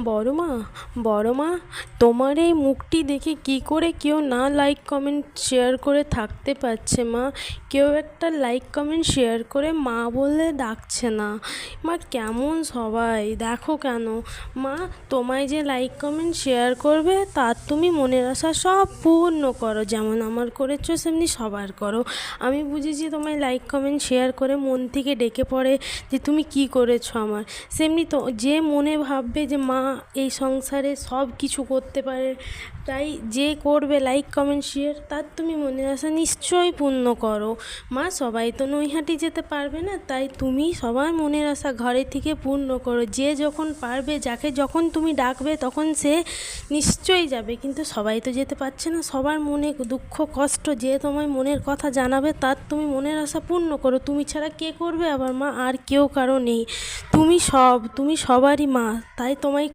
বড় মা, বড় মা, তোমার এই মুখটি দেখে কি করে কেউ না লাইক কমেন্ট শেয়ার করে থাকতে পারছে মা। কেউ একটা লাইক কমেন্ট শেয়ার করে মা বলে ডাকছে না। মা কেমন সবাই দেখো কেন। মা তোমায় যে লাইক কমেন্ট শেয়ার করবে তার তুমি মনের আশা সব পূর্ণ করো, যেমন আমার করেছো সেমনি সবার করো। আমি বুঝেছি তোমায় লাইক কমেন্ট শেয়ার করে মন থেকে ডেকে পড়ে যে তুমি কি করেছো আমার, সেমনি তো যে মনে ভাববে যে মা এই সংসারে সব কিছু করতে পারে, তাই যে করবে লাইক কমেন্ট শেয়ার তার তুমি মনের আশা নিশ্চয়ই পূর্ণ করো। মা সবাই তো নৈহাটি যেতে পারবে না, তাই তুমি সবার মনের আশা ঘরে থেকে পূর্ণ করো। যে যখন পারবে, যাকে যখন তুমি ডাকবে তখন সে নিশ্চয়ই যাবে, কিন্তু সবাই তো যেতে পারছে না। সবার মনে দুঃখ কষ্ট, যে তোমায় মনের কথা জানাবে তার তুমি মনের আশা পূর্ণ করো। তুমি ছাড়া কে করবে আবার মা, আর কেউ কারো নেই। তুমি সবারই মা, তাই তোমায়